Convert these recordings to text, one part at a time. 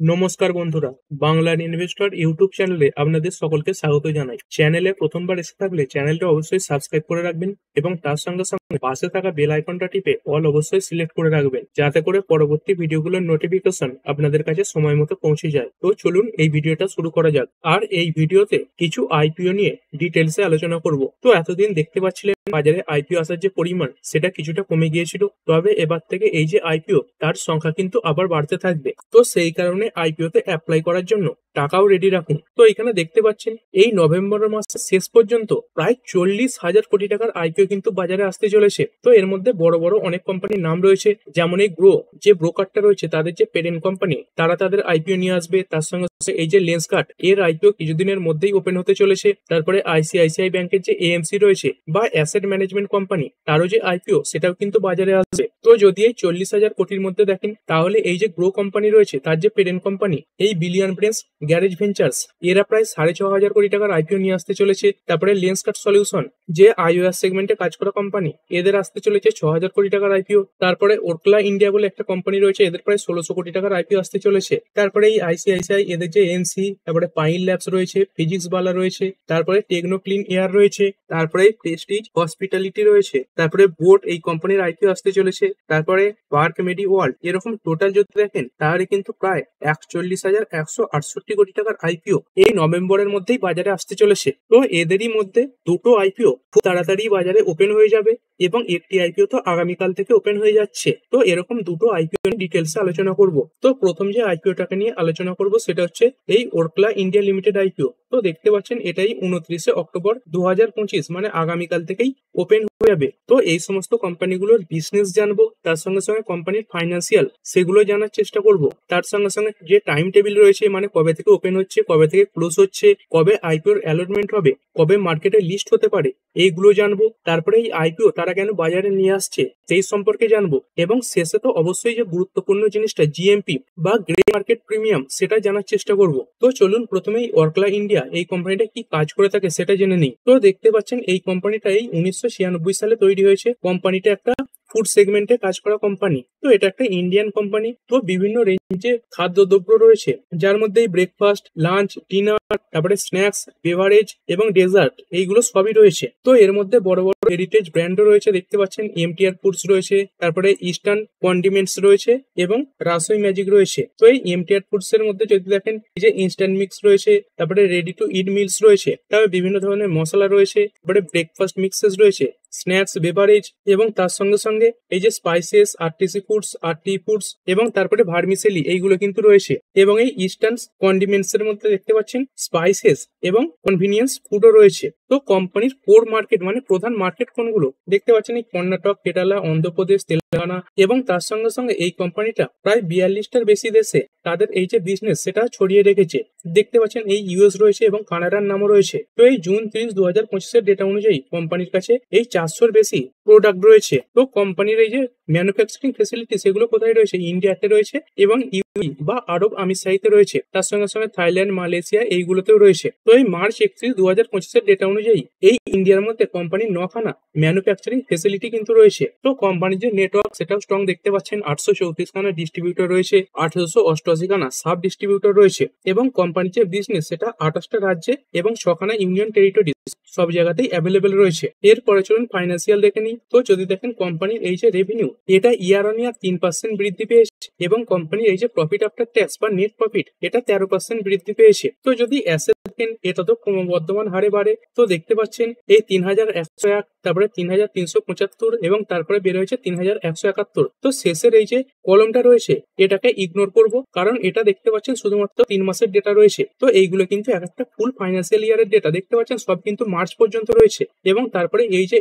নমস্কার বন্ধুরা, বাংলার ইনভেস্টর ইউটিউব চ্যানেলে আপনাদের সকলকে স্বাগত জানাই। চ্যানেলে প্রথমবার এসে থাকলে চ্যানেলটা অবশ্যই সাবস্ক্রাইব করে রাখবেন এবং তার সঙ্গে সঙ্গে পাশে থাকা বেল আইকনটা টিপে অল অবশ্যই সিলেক্ট করে রাখবেন, যাতে করে পরবর্তী ভিডিওগুলোর নোটিফিকেশন আপনাদের কাছে সময় মতো পৌঁছে যায়। তো চলুন এই ভিডিওটা শুরু করা যাক। আর এই ভিডিওতে কিছু আইপিও নিয়ে ডিটেলসে আলোচনা করব। তো এতদিন দেখতে পাচ্ছিলেন বাজারে আইপিও আসার যে পরিমাণ সেটা কিছুটা কমে গিয়েছিল, তবে এবার থেকে এই যে আইপিও তার সংখ্যা কিন্তু আবার বাড়তে থাকবে। তো সেই কারণে আইপিও তে অ্যাপ্লাই করার জন্য টাকাও রেডি রাখুন। তো এখানে দেখতে পাচ্ছেন এই নভেম্বর মাসের শেষ পর্যন্ত প্রায় 40,000 কোটি টাকার আইপিও কিন্তু বাজারে আসতে চলেছে। তো এর মধ্যে বড় বড় অনেক কোম্পানির নাম রয়েছে, যেমন এই গ্রো যে ব্রোকারটা রয়েছে তাদের যে পেরেন্ট কোম্পানি, তারা তাদের আইপিও নিয়ে আসবে। তার সঙ্গে এই যে লেন্সকার্ট এর আইপিও কিছুদিনের মধ্যেই ওপেন হতে চলেছে। তারপরে আইসিআইসিআই ব্যাংকের যে এএমসি রয়েছে বা অ্যাসেট ম্যানেজমেন্ট কোম্পানি, তারও যে আইপিও সেটাও কিন্তু বাজারে আসবে। তো যদি এই 40,000 কোটির মধ্যে দেখেন, তাহলে এই যে গ্রো কোম্পানি রয়েছে তার যে পেরেন্ট কোম্পানি এই বিলিয়ন ব্রেন্স গ্যারেজ ভেঞ্চার্স, এরা প্রায় 6,500 কোটি টাকার আইপিও নিয়ে আসতে চলেছে। তারপরে লেন্সকার্ট সলিউশন যে আইওএস সেগমেন্টে কাজ করা কোম্পানি, এদের আসতে চলেছে 6,000 কোটি টাকার আইপিও। তারপরে ওরকলা ইন্ডিয়া বলে একটা কোম্পানি রয়েছে, এদের প্রায় 1,600 কোটি টাকার আইপিও আসতে চলেছে। তারপরে এই আইসিআইসিআই এদের যে এনসি, তারপরে পাইন ল্যাবস রয়েছে, ফিজিক্স বালা রয়েছে, তারপরে টেকনো ক্লিন এয়ার রয়েছে, তারপরে প্রেস্টিজ হসপিটালিটি রয়েছে, তারপরে বোট এই কোম্পানির আইপিও আসতে চলেছে। তারপরে পার্ক মেডি ওয়ার্ল্ড, এরকম টোটাল যদি দেখেন তাহলে কিন্তু প্রায় 41,168 কোটি টাকার আইপিও এই নভেম্বরের মধ্যেই বাজারে আসতে চলেছে। তো এদেরই মধ্যে দুটো আইপিও খুব তাড়াতাড়ি বাজারে ওপেন হয়ে যাবে এবং একটি আইপিও তো আগামীকাল থেকে ওপেন হয়ে যাচ্ছে। তো এরকম দুটো আইপিও ডিটেলসে আলোচনা করব। তো প্রথম যে আইপিওটাকে নিয়ে আলোচনা করব সেটা হচ্ছে এই ওরকলা ইন্ডিয়া লিমিটেড আইপিও। তো দেখতে পাচ্ছেন এটাই 29 অক্টোবর 2025 মানে আগামীকাল থেকেই ওপেন হয়ে যাবে। তো এই সমস্ত কোম্পানিগুলোর বিজনেস জানবো, তার সঙ্গে সঙ্গে কোম্পানির ফাইন্যান্সিয়াল সেগুলো জানার চেষ্টা করব। তার সঙ্গে সঙ্গে যে টাইম টেবিল রয়েছে, মানে কবে থেকে ওপেন হচ্ছে, কবে থেকে ক্লোজ হচ্ছে, কবে আইপিওর অ্যালটমেন্ট হবে, কবে মার্কেটে লিস্ট হতে পারে, এইগুলো জানবো। তারপরে এই আইপিও তারা কেন বাজারে নিয়ে আসছে সেই সম্পর্কে জানবো, এবং শেষে তো অবশ্যই যে গুরুত্বপূর্ণ জিনিসটা জিএমপি বা গ্রে মার্কেট প্রিমিয়াম, সেটা জানার চেষ্টা করব। তো চলুন প্রথমেই ওরকলা ইন্ডিয়া এই কোম্পানিটা কি কাজ করে থাকে সেটা জেনে নিই। তো দেখতে পাচ্ছেন এই কোম্পানিটা এই 1996 সালে তৈরি হয়েছে। কোম্পানিটা একটা ফুড সেগমেন্টে কাজ করা কোম্পানি। তো এটা একটা ইন্ডিয়ান কোম্পানি। তো বিভিন্ন রেঞ্জে খাদ্যদ্রব্য রয়েছে, যার মধ্যে ব্রেকফাস্ট, লাঞ্চ, ডিনার, তারপরে স্ন্যাক্স, বেভারেজ এবং ডেজার্ট, এইগুলো সবই রয়েছে। তো এর মধ্যে বড় বড় হেরিটেজ ব্র্যান্ডও রয়েছে, দেখতে পাচ্ছেন এমটিআর ফুডস রয়েছে, তারপরে ইস্টার্ন কন্ডিমেন্টস রয়েছে এবং রাসোই ম্যাজিক রয়েছে। তো এই এমটিআর ফুডস এর মধ্যে যদি দেখেন এই যে ইনস্ট্যান্ট মিক্স রয়েছে, তারপরে রেডি টু ইট মিলস রয়েছে, তারপরে বিভিন্ন ধরনের মশলা রয়েছে, তারপরে ব্রেকফাস্ট মিক্সেস রয়েছে, স্ন্যাক্স, বেভারেজ এবং তার সঙ্গে সঙ্গে এই যে spices, RTC foods, RT foods এবং তারপরে ভার্মিসেলি, এইগুলো কিন্তু রয়েছে। এবং এই ইস্টার্ন কন্ডিমেন্টস এর মধ্যে দেখতে পাচ্ছেন স্পাইসেস এবং কনভিনিয়েন্স ফুডও রয়েছে। তো কোম্পানির কোর মার্কেট মানে প্রধান মার্কেট কোনগুলো দেখতে পাচ্ছেন, এই কর্ণাটক, কেরালা, অন্ধ্রপ্রদেশ, তেলেঙ্গানা, এবং তার সঙ্গে সঙ্গে এই কোম্পানিটা প্রায় 42টার বেশি দেশে তাদের এই যে বিজনেস সেটা ছড়িয়ে রেখেছে। দেখতে পাচ্ছেন এই ইউএস রয়েছে এবং কানাডার নামও রয়েছে। তো এই জুন 30, 2025 ডেটা অনুযায়ী কোম্পানির কাছে এই 400-র বেশি প্রোডাক্ট রয়েছে। তো কোম্পানির এই যে ম্যানুফ্যাকচারিং ফেসিলিটি সেগুলো কোথায় রয়েছে, ইন্ডিয়াতে রয়েছে এবং ইউএই বা আরব আমিরশাহিতে রয়েছে। তার সঙ্গে সঙ্গে থাইল্যান্ড, মালয়েশিয়া এইগুলোতেও রয়েছে। তো এই মার্চ 31, 2025 ডেটা অনুযায়ী এই ইন্ডিয়ার মধ্যে কোম্পানির 9খানা ম্যানুফ্যাকচারিং ফেসিলিটি কিন্তু রয়েছে। তো কোম্পানির যে নেটওয়ার্ক সেটাও স্ট্রং, দেখতে পাচ্ছেন 834খানা ডিস্ট্রিবিউটর রয়েছে, 888খানা সাব ডিস্ট্রিবিউটর রয়েছে এবং কোম্পানির যে বিজনেস সেটা 28টা রাজ্যে এবং 6খানা ইউনিয়ন টেরিটরি সব জায়গাতেই অ্যাভেলেবেল রয়েছে। এরপরে চলুন ফাইন্যান্সিয়াল দেখে নিই। তো যদি দেখেন কোম্পানির এই যে রেভিনিউ, এটা ইয়ার অন ইয়ার 3% বৃদ্ধি পেয়েছে এবং কোম্পানির এই যে প্রফিট আফটার ট্যাক্স বা নেট প্রফিট, এটা 13% বৃদ্ধি পেয়েছে। তো যদি অ্যাসেট দেখেন, এটা তো ক্রমবর্ধমান হারে বাড়ে। তো দেখতে পাচ্ছেন এই 3,101, তারপরে 3,375 এবং তারপরে বের হয়েছে 3,171। তো শেষের এই যে কলমটা রয়েছে এটাকে ইগনোর করব, কারণ এটা দেখতে পাচ্ছেন শুধুমাত্র 3 মাসের ডেটা রয়েছে। তো এইগুলো কিন্তু একটা ফুল ফাইন্যান্সিয়াল ইয়ারের ডেটা, দেখতে পাচ্ছেন সব কিন্তু মার্চ পর্যন্ত রয়েছে এবং তারপরে এই যে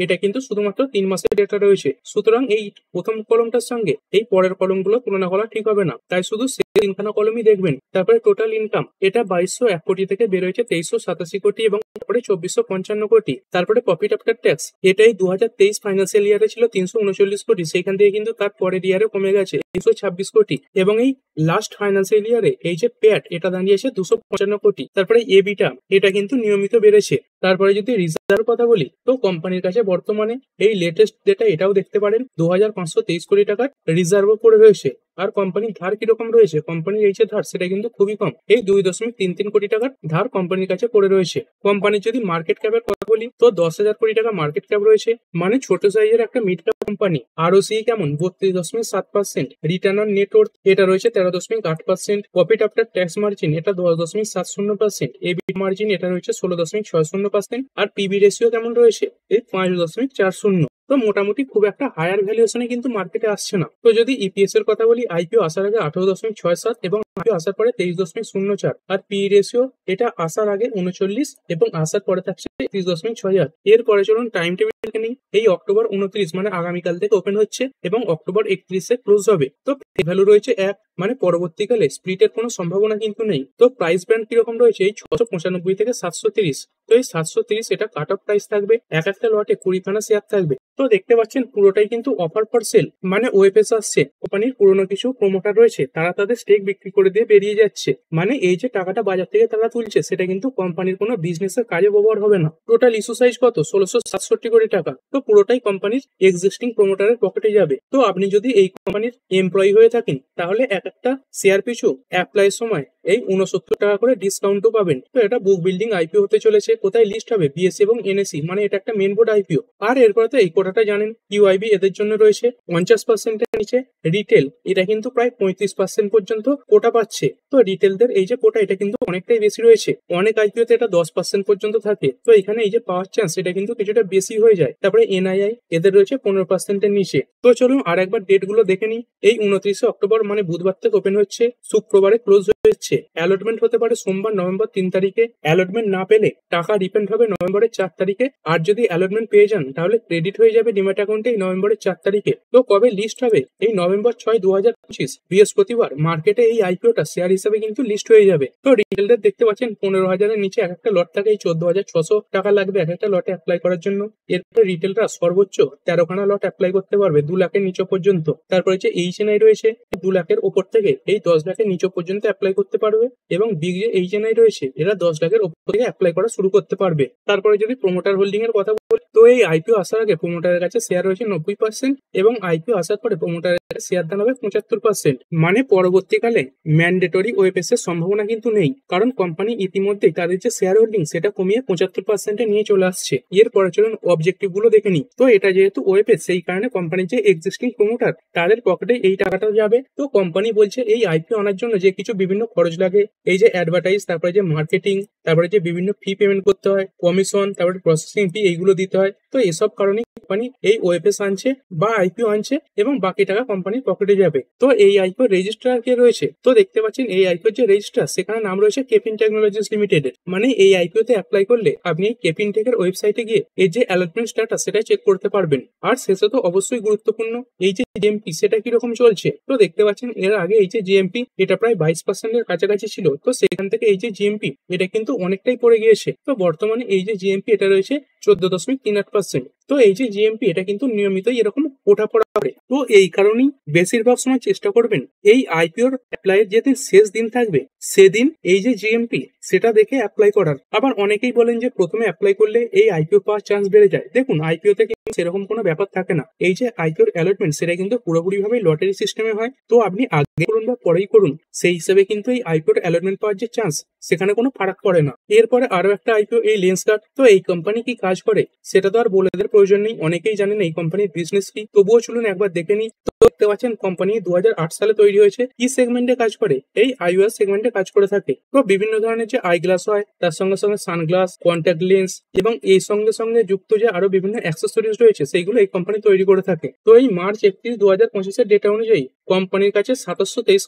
এটা কিন্তু শুধুমাত্র 3 মাসের ডেটা রয়েছে। সুতরাং এই প্রথম কলমটার সঙ্গে এই পরের কলমগুলো তুলনা করা ঠিক হবে না, তাই শুধু তিনখানা কলমই দেখবেন। তারপরে টোটাল ইনকাম, এটা 2,201 কোটি থেকে বের হয়েছে 2,387 কোটি এবং তারপরে 2,455 কোটি। তারপরে প্রফিট আফটার ট্যাক্স, এটাই 2023 ফাইন্যান্সিয়াল ইয়ারে ছিল 339 কোটি, সেখান থেকে কিন্তু তার পরের ইয়ারে কমে গেছে 226 কোটি। এবং এই লাস্ট ফাইন্যান্সিয়াল ইয়ারে এই যে প্যাট, এটা দাঁড়িয়েছে 255 কোটি। তারপরে এবিটা, এটা কিন্তু নিয়মিত বেড়েছে। তারপরে যদি রিজার্ভ কথা বলি, তো কোম্পানির কাছে বর্তমানে এই লেটেস্ট ডেটা এটাও দেখতে পারেন 2,523 কোটি টাকার রিজার্ভও পড়ে রয়েছে। আর কোম্পানির ধার কিরকম রয়েছে, কোম্পানির এই যে ধার সেটা কিন্তু খুবই কম, এই 2.33 কোটি টাকার ধার কোম্পানির কাছে পড়ে রয়েছে। কোম্পানির যদি মার্কেট ক্যাপের কথা বলি তো 10,000 কোটি টাকা মার্কেট ক্যাপ রয়েছে, মানে ছোট সাইজের একটা মিড ক্যাপ কোম্পানি। আরওসি কেমন 32.7%, রিটার্ন অন নেট ওয়ার্থ এটা রয়েছে 13.8%, প্রফিট আফটার ট্যাক্স মার্জিন এটা 10.70%, এবিট মার্জিন এটা রয়েছে 16.60%, আর পিবি রেশিও কেমন রয়েছে এই 5.40। তো মোটামুটি খুব একটা হায়ার ভ্যালুয়েশনে কিন্তু মার্কেটে আসছে না। তো যদি ইপিএস এর কথা বলি, আইপিও আসার আগে 18.67 এবং আইপিও আসার পরে 23.04, আর পি রেশিও এটা আসার আগে 39 এবং আসার পরে থাকছে 30.68। এরপরে চলুন টাইম টেবিল দেখে নিই। এই অক্টোবর 29 মানে আগামীকাল থেকে ওপেন হচ্ছে এবং অক্টোবর 31-এ ক্লোজ হবে। তো ভ্যালু রয়েছে 1, মানে পরবর্তীকালে স্প্লিটের কোনো সম্ভাবনা কিন্তু নেই। তো প্রাইস ব্যান্ড কিরকম রয়েছে এই 695 থেকে 730। তো এই 730 এটা কাট অফ প্রাইস থাকবে, এক একটা লটে 20খানা শেয়ার থাকবে। তো দেখতে পাচ্ছেন পুরোটাই কিন্তু অফার ফর সেল, মানে ওএফএস আসছে, কোম্পানির পুরনো কিছু প্রমোটার রয়েছে তারা তাদের স্টেক বিক্রি করে দিয়ে বেরিয়ে যাচ্ছে, মানে এই যে টাকাটা বাজার থেকে তারা তুলছে সেটা কিন্তু কোম্পানির কোনো বিজনেসের কাজে ব্যবহার হবে না। টোটাল ইস্যু সাইজ কত 1667 কোটি টাকা। তো পুরোটাই কোম্পানির এক্সিস্টিং প্রমোটারের পকেটে যাবে। তো আপনি যদি এই কোম্পানির এমপ্লয়ি হয়ে থাকেন তাহলে এক একটা শেয়ার পিছু অ্যাপ্লাই সময় এই 69 টাকা করে ডিসকাউন্টও পাবেন। তো এটা বুক বিল্ডিং আইপিও হতে চলেছে। কোথায় লিস্ট হবে, বিএসসি এবং এনএসসি, মানে এটা একটা মেন বোর্ড আইপিও। আর এরপরে তো এই কোটাটা জানেন ইউআইবি এদের জন্য রয়েছে 50%-এর নিচে। রিটেল এটা কিন্তু প্রায় 35% পর্যন্ত কোটা পাচ্ছে। তো রিটেলদের এই যে কোটা এটা কিন্তু অনেকটাই বেশি রয়েছে, অনেক আইপিওতে এটা 10% পর্যন্ত থাকে। তো এখানে এই যে পাওয়ার চান্স এটা কিন্তু কিছুটা বেশি হয়ে যায়। তারপরে এনআইআই এদের রয়েছে 15%-এর নিচে। তো চলুন আর একবার ডেট গুলো দেখে নিই। এই 29শে অক্টোবর মানে বুধবার থেকে ওপেন হচ্ছে, শুক্রবারে ক্লোজ হচ্ছে। অ্যালটমেন্ট হতে পারে সোমবার নভেম্বর 3 তারিখে। অ্যালটমেন্ট না পেলে টাকা রিফান্ড হবে নভেম্বরের 4 তারিখে। আর যদি অ্যালটমেন্ট পেয়ে যান তাহলে ক্রেডিট হয়ে যাবে ডিম্যাট অ্যাকাউন্টে এই নভেম্বরের 4 তারিখে। তো কবে লিস্ট হবে, এই নভেম্বর 6, 2025 বৃহস্পতিবার মার্কেটে এই আইপিওটা শেয়ার হিসেবে কিন্তু লিস্ট হয়ে যাবে। তো রিটেলদের দেখতে পাচ্ছেন 15,000-এর নিচে এক একটা লট থাকে, এই 14,600 টাকা লাগবে এক একটা লটে অ্যাপ্লাই করার জন্য। এরপরে রিটেলরা সর্বোচ্চ 13খানা লট অ্যাপ্লাই করতে পারবে 2 লাখের নিচে পর্যন্ত। তারপরে যে এইচএনআই রয়েছে 2 লাখের ওপর থেকে এই 10 লাখের নিচে পর্যন্ত অ্যাপ্লাই করতে পারবে, এবং বিগ যে এইচএনআই রয়েছে এরা 10 লাখের ওপর থেকে অ্যাপ্লাই করা শুরু করতে পারবে। তারপরে যদি প্রমোটার হোল্ডিং এর কথা বলি, তো এই আইপিও আসার আগে প্রমোটারের কাছে শেয়ার রয়েছে 90% এবং আইপিও আসার পরে প্রমোটারের কাছে শেয়ার দাম হবে 75%। মানে পরবর্তীকালে ম্যান্ডেটরি ওএফএস এর সম্ভাবনা কিন্তু নেই, কারণ কোম্পানি ইতিমধ্যেই তাদের যে শেয়ার হোল্ডিং সেটা কমিয়ে 75%-এ নিয়ে চলে আসছে। এরপরে চলুন অবজেক্টিভ গুলো দেখে নিই। তো এটা যেহেতু ওএফএস সেই কারণে কোম্পানির যে এক্সিস্টিং প্রমোটার তাদের পকেটে এই টাকাটা যাবে। তো কোম্পানি বলছে এই আইপিও আনার জন্য যে কিছু বিভিন্ন খরচ লাগে, এই যে অ্যাডভার্টাইজ, তারপরে যে মার্কেটিং, তারপরে যে বিভিন্ন ফি পেমেন্ট করতে হয়, কমিশন, তারপরে প্রসেসিং ফি, এইগুলো দিতে হয়। তো এসব কারণে কোম্পানি এই ওএফএস আনছে বা আইপিও আনছে এবং বাকি টাকা কোম্পানির পকেটে যাবে। তো এই আইপিও রেজিস্ট্রার কে রয়েছে, তো দেখতে পাচ্ছেন এই আইপিও যে রেজিস্ট্রার সেখানে নাম রয়েছে কেপিন টেকনোলজিস লিমিটেড। মানে এই আইপিও তে অ্যাপ্লাই করলে আপনি কেপিন টেকের ওয়েবসাইটে গিয়ে এই যে অ্যালটমেন্ট স্ট্যাটাস সেটা চেক করতে পারবেন। আর শেষে তো অবশ্যই গুরুত্বপূর্ণ এই যে জিএমপি সেটা কিরকম চলছে। তো দেখতে পাচ্ছেন এর আগে এই যে জিএমপি এটা প্রায় 22%-এর কাছাকাছি ছিল, তো সেখান থেকে এই যে জিএমপি এটা কিন্তু অনেকটাই পড়ে গিয়েছে। তো বর্তমানে এই যে জিএমপি এটা রয়েছে 14.38%। তো এই যে জিএমপি এটা কিন্তু নিয়মিতই এরকম ওঠাপড়া করে। তো এই কারণেই বেশিরভাগ সময় চেষ্টা করবেন এই আইপিওর অ্যাপ্লাইয়ের যেদিন শেষ দিন থাকবে সেদিন এই যে জিএমপি সেটা দেখে অ্যাপ্লাই করার। আবার অনেকেই বলেন যে প্রথমে অ্যাপ্লাই করলে এই আইপিও পাওয়ার চান্স বেড়ে যায়। দেখুন আইপিওতে কিন্তু সেরকম কোনো ব্যাপার থাকে না। এই যে আইপিওর অ্যালটমেন্ট সেটা কিন্তু পুরোপুরি ভাবে লটারি সিস্টেমে হয়। তো আপনি আগে করুন বা পরেই করুন, সেই হিসেবে কিন্তু এই আইপিওর অ্যালটমেন্ট পাওয়ার যে চান্স সেখানে কোনো ফারাক পড়ে না। এরপরে আরো একটা আইপিও এই লেন্সকার্ট। তো এই কোম্পানি কি কাজ করে সেটা তো আর বলে দেওয়ার প্রয়োজন নেই, অনেকেই জানেন এই কোম্পানির বিজনেস কি। তবুও চলুন একবার দেখে নিই। তো দেখতে পাচ্ছেন কোম্পানি 2008 সালে তৈরি হয়েছে। কি সেগমেন্টে কাজ করে, এই আইওএস সেগমেন্টে কাজ করে থাকে। তো বিভিন্ন ধরনের যে আই গ্লাস হয়, তার সঙ্গে সঙ্গে সানগ্লাস, কন্ট্যাক্ট লেন্স এবং এই সঙ্গে সঙ্গে যুক্ত যে আরো বিভিন্ন অ্যাক্সেসরিজ রয়েছে সেইগুলো এই কোম্পানি তৈরি করে থাকে। তো এই মার্চ 31, 2025-এর ডেটা অনুযায়ী কোম্পানির কাছে 723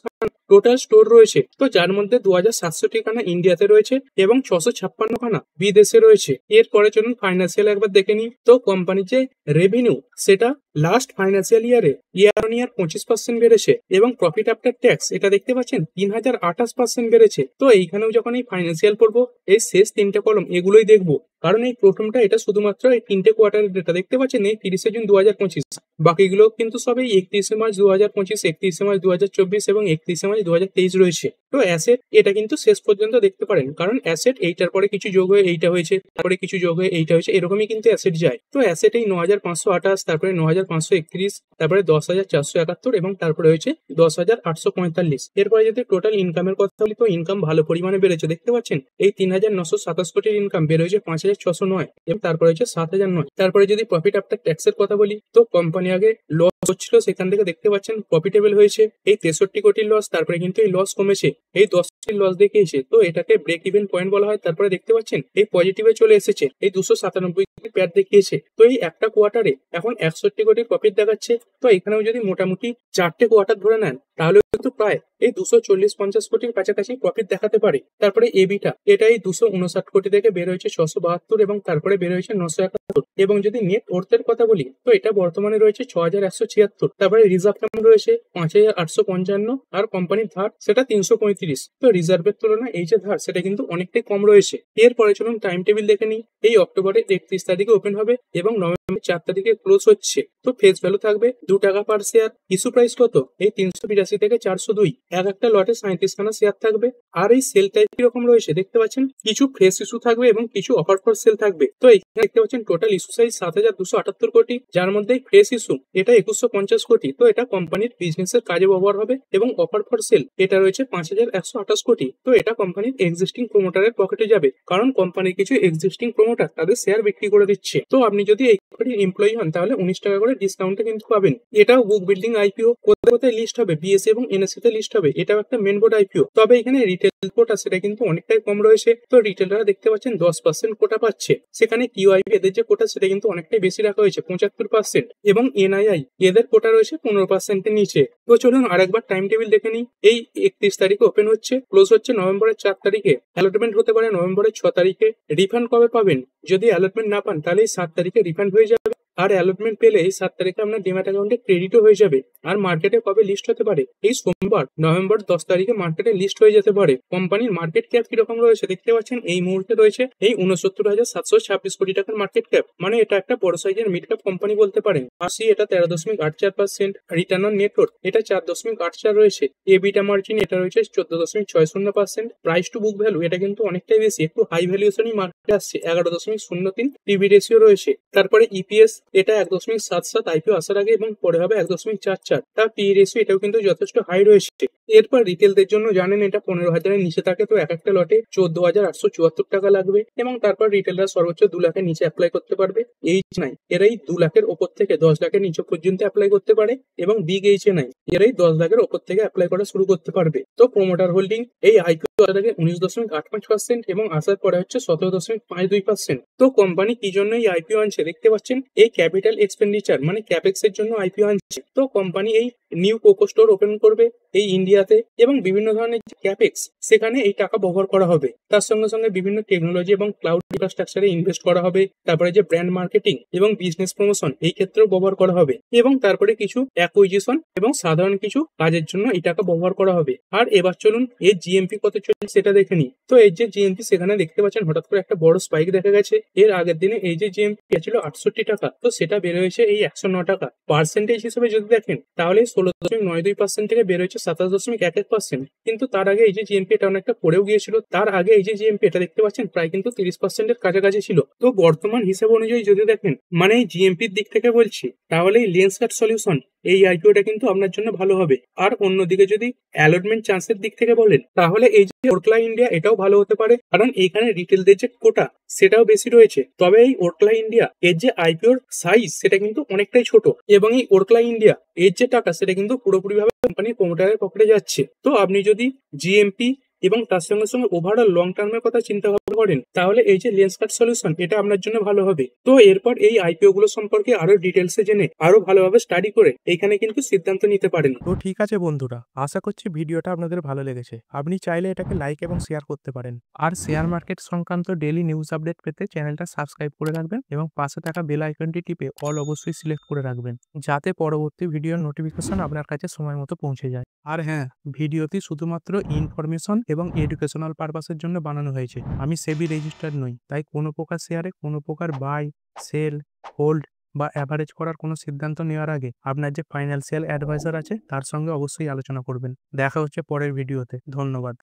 টোটাল স্টোর রয়েছে। তো যার মধ্যে 2760 খানা ইন্ডিয়াতে রয়েছে এবং 656 খানা বিদেশে রয়েছে। এরপরে চলুন ফাইন্যান্সিয়াল একবার দেখে নিই। তো কোম্পানির যে রেভিনিউ সেটা লাস্ট ফাইন্যান্সিয়াল ইয়ারে ইয়ার অন ইয়ার 25% বেড়েছে এবং প্রফিট আফটার ট্যাক্স এটা দেখতে পাচ্ছেন 3028% বেড়েছে। তো এইখানেও যখন এই ফাইন্যান্সিয়াল পড়বো এই শেষ 3টে কলম এগুলোই দেখবো কারণ এই প্রথমটা এটা শুধুমাত্র এই 3টে কোয়ার্টারের ডেটা দেখতে পাচ্ছেন এই 30শে জুন 2025, বাকিগুলো কিন্তু সব এই 31শে মার্চ 2025, 31শে মার্চ 2024 এবং 31শে মার্চ 2023 রয়েছে। তো অ্যাসেট এটা কিন্তু শেষ পর্যন্ত দেখতে পারেন, কারণ অ্যাসেট এইটার পরে কিছু যোগ হয়ে এইটা হয়েছে, তারপরে কিছু যোগ হয়ে এইটা হয়েছে, এরকমই কিন্তু অ্যাসেট যায়। তো অ্যাসেট এই 9528, তারপরে 9531, তারপরে 10,471 এবং তারপরে হয়েছে 10,845। এরপরে যদি টোটাল ইনকামের কথা বলি তো ইনকাম ভালো পরিমাণে বেড়েছে দেখতে পাচ্ছেন এই 3,927 কোটির ইনকাম বের হয়েছে 5,609 এবং তারপরে হচ্ছে 7,009। তারপরে যদি প্রফিট আফটার ট্যাক্সের কথা বলি তো কোম্পানি আগে লস হচ্ছিল, সেখান থেকে দেখতে পাচ্ছেন প্রফিটেবল হয়েছে এই 63 কোটির লস, তারপরে কিন্তু এই লস কমেছে এই 10 কোটির লস দেখিয়েছে, তো এটাকে ব্রেক ইভেন পয়েন্ট বলা হয়। তারপরে দেখতে পাচ্ছেন এই পজিটিভে চলে এসেছে এই 297 কোটি প্যাট দেখিয়েছে। তো এই একটা কোয়ার্টারে এখন 61 কোটির প্রফিট দেখাচ্ছে। তো এখানেও যদি মোটামুটি 4টে কোয়ার্টার ধরে নেন তাহলে কিন্তু প্রায় এই 240-50 কোটির কাছাকাছি প্রফিট দেখাতে পারে। তারপরে এবিটা এটা এই 259 কোটি থেকে বের হয়েছে 672 এবং তারপরে বের হয়েছে 971। এবং যদি নেট ওর্থের কথা বলি তো এটা বর্তমানে রয়েছে 6176। তারপরে রিজার্ভ কেমন রয়েছে 5855 আর কোম্পানির ধার সেটা 335। তো রিজার্ভের তুলনায় এই যে ধার সেটা কিন্তু অনেকটাই কম রয়েছে। এরপরে চলুন টাইম টেবিল দেখে নিই। এই অক্টোবরের 31 তারিখে ওপেন হবে এবং নভেম্বরের 4 তারিখে ক্লোজ হচ্ছে। তো ফেস ভ্যালু থাকবে 2 টাকা পার শেয়ার। ইস্যু প্রাইস কত এই 382 থেকে 402। এক একটা লটে 37খানা শেয়ার থাকবে। আর এই সেল টাইপ কিরকম রয়েছে দেখতে পাচ্ছেন, কিছু ফ্রেশ ইস্যু থাকবে এবং কিছু অফার ফর সেল থাকবে। তো এখানে দেখতে পাচ্ছেন টোটাল ইস্যু সাইজ 7,278 কোটি, যার মধ্যে ফ্রেশ ইস্যু এটা 2150 কোটি। তো এটা কোম্পানির বিজনেসের কাজে ব্যবহার হবে এবং অফার ফর সেল এটা রয়েছে 5,128 কোটি। তো এটা কোম্পানির এক্সিস্টিং প্রমোটারের পকেটে যাবে, কারণ কোম্পানির কিছু এক্সিস্টিং প্রমোটার তাদের শেয়ার বিক্রি করে দিচ্ছে। তো আপনি যদি এই কোম্পানির এমপ্লয়ি হন তাহলে 19 টাকা করে ডিসকাউন্টে কিন্তু পাবেন। এটাও বুক বিল্ডিং আইপিও, কোথায় কোথায় লিস্ট হবে বিএসসি এবং এনএসসি তে লিস্ট হবে, এটাও একটা মেন বোর্ড আইপিও। তবে এখানে রিটেল কোটা সেটা কিন্তু অনেকটাই কম রয়েছে। তো রিটেলাররা দেখতে পাচ্ছেন 10% কোটা পাচ্ছে, সেখানে কিউআইপি এদের যে কোটা সেটা কিন্তু অনেকটাই বেশি রাখা হয়েছে 75% এবং এনআইআই এদের কোটা রয়েছে 15%-এর নিচে। তো চলুন আরেকবার টাইম টেবিল দেখে নিই। এই 31 তারিখে ওপেন হচ্ছে, ক্লোজ হচ্ছে নভেম্বরের 4 তারিখে। অ্যালটমেন্ট হতে পারে নভেম্বরের 6 তারিখে। রিফান্ড কবে পাবেন, যদি অ্যালটমেন্ট না পান তাহলে এই 7 তারিখে রিফান্ড হয়ে যাবে। আর অ্যালটমেন্ট পেলে এই 7 তারিখে আপনার ডিম্যাট অ্যাকাউন্টে ক্রেডিটও হয়ে যাবে। আর মার্কেটে কবে লিস্ট হতে পারে, এই সোমবার নভেম্বর 10 তারিখে মার্কেটে লিস্ট হয়ে যেতে পারে। কোম্পানির মার্কেট ক্যাপ কিরকম রয়েছে দেখতে পাচ্ছেন, এই মুহূর্তে রয়েছে এই 69,726 কোটি টাকার মার্কেট ক্যাপ, মানে এটা একটা বড় সাইজের মিড ক্যাপ কোম্পানি বলতে পারেন। আসি এটা 13.84%, রিটার্ন অন নেট ওয়ার্থ এটা 4.84 রয়েছে, এবিটা মার্জিন এটা রয়েছে 14.60%, প্রাইস টু বুক ভ্যালু এটা কিন্তু অনেকটাই বেশি, একটু হাই ভ্যালুয়েশনই মার্কেটে আসছে 11.03, পিবি রেশিও রয়েছে। তারপরে ইপিএস এটা 1.77 আইপিও আসার আগে এবং পরে হবে 1.44, তার পি রেশিও এটাও কিন্তু যথেষ্ট হাই রয়েছে। এরপর রিটেলদের জন্য জানেন এটা 15,000-এর নিচে থাকে, তো এক একটা লটে 14,874 টাকা লাগবে এবং তারপর রিটেলরা সর্বোচ্চ 2 লাখের নিচে অ্যাপ্লাই করতে পারবে। এইচ নাই এরাই 2 লাখের ওপর থেকে 10 লাখের নিচে পর্যন্ত অ্যাপ্লাই করতে পারে এবং বিগ এইচ নাই এরাই 10 লাখের ওপর থেকে অ্যাপ্লাই করা শুরু করতে পারবে। তো প্রমোটার হোল্ডিং এই আইপিও আসার আগে 19.85% এবং আসার পরে হচ্ছে 17.52%। তো কোম্পানি কি জন্য এই আইপিও আনছে দেখতে পাচ্ছেন, এই ক্যাপিটাল এক্সপেন্ডিচার মানে ক্যাপেক্স এর জন্য আইপিও আনছে। তো কোম্পানি এই নিউ কোকো স্টোর ওপেন করবে এই ইন্ডিয়াতে এবং বিভিন্ন ধরনের যে ক্যাপেক্স সেখানে এই টাকা ব্যবহার করা হবে। তার সঙ্গে সঙ্গে বিভিন্ন টেকনোলজি এবং ক্লাউড ইনফ্রাস্ট্রাকচারে ইনভেস্ট করা হবে। তারপরে যে ব্র্যান্ড মার্কেটিং এবং বিজনেস প্রমোশন এই ক্ষেত্রেও ব্যবহার করা হবে এবং তারপরে কিছু অ্যাকুইজিশন এবং সাধারণ কিছু কাজের জন্য এই টাকা ব্যবহার করা হবে। আর এবার চলুন এর জিএমপি কত চলছে সেটা দেখে নিই। তো এই যে জিএমপি সেখানে দেখতে পাচ্ছেন হঠাৎ করে একটা বড় স্পাইক দেখা গেছে। এর আগের দিনে এই যে জিএমপি ছিল 68 টাকা, তো সেটা বের হয়েছে এই 109 টাকা। পার্সেন্টেজ হিসেবে যদি দেখেন তাহলে 16.92% থেকে বের হয়েছে 27.11%। কিন্তু তার আগে এই যে জিএমপি এটা অনেকটা পড়েও গিয়েছিল, তার আগে এই যে জিএমপি এটা দেখতে পাচ্ছেন প্রায় কিন্তু 30%-এর কাছাকাছি ছিল। তো বর্তমান হিসাব অনুযায়ী যদি দেখেন মানে এই জিএমপির দিক থেকে বলছি তাহলে এই লেন্সকার্ট সলিউশন এই আইপিওটা কিন্তু আপনার জন্য ভালো হবে। আর অন্যদিকে যদি অ্যালটমেন্ট চান্সের দিক থেকে বলেন তাহলে এই যে ওরকলা ইন্ডিয়া এটাও ভালো হতে পারে, কারণ এইখানে রিটেলদের যে কোটা সেটাও বেশি রয়েছে। তবে এই ওরকলা ইন্ডিয়া এর যে আইপিওর সাইজ সেটা কিন্তু অনেকটাই ছোট এবং এই ওরকলা ইন্ডিয়া এর যে টাকা সেটা কিন্তু পুরোপুরিভাবে কোম্পানির প্রমোটারের পকেটে যাচ্ছে। তো আপনি যদি জিএমপি এবং তার সঙ্গে সঙ্গে ওভারঅল লং টার্মের কথা চিন্তা ভাবনা করেন তাহলে এই যে লেন্সকার্ট সলিউশন এটা আপনার জন্য ভালো হবে। তো এরপর এই আইপিও গুলো সম্পর্কে আরো ডিটেলসে জেনে আরো ভালোভাবে স্টাডি করে এইখানে কিন্তু সিদ্ধান্ত নিতে পারেন। তো ঠিক আছে বন্ধুরা, আশা করছি ভিডিওটা আপনাদের ভালো লেগেছে। আপনি চাইলে এটাকে লাইক এবং শেয়ার করতে পারেন। আর শেয়ার মার্কেট সংক্রান্ত ডেইলি নিউজ আপডেট পেতে চ্যানেলটা সাবস্ক্রাইব করে রাখবেন এবং পাশে থাকা বেল আইকনটি টিপে অল অবশ্যই সিলেক্ট করে রাখবেন, যাতে পরবর্তী ভিডিওর নোটিফিকেশন আপনার কাছে সময় মতো পৌঁছে যায়। আর হ্যাঁ, ভিডিওটি শুধুমাত্র ইনফরমেশন এবং এডুকেশনাল পারপাসের জন্য বানানো হয়েছে। আমি সেবি রেজিস্টার্ড নই, তাই কোনো প্রকার শেয়ারে কোনো প্রকার বাই, সেল, হোল্ড বা অ্যাভারেজ করার কোনো সিদ্ধান্ত নেওয়ার আগে আপনার যে ফাইন্যান্সিয়াল অ্যাডভাইজার আছে তার সঙ্গে অবশ্যই আলোচনা করবেন। দেখা হচ্ছে পরের ভিডিওতে। ধন্যবাদ।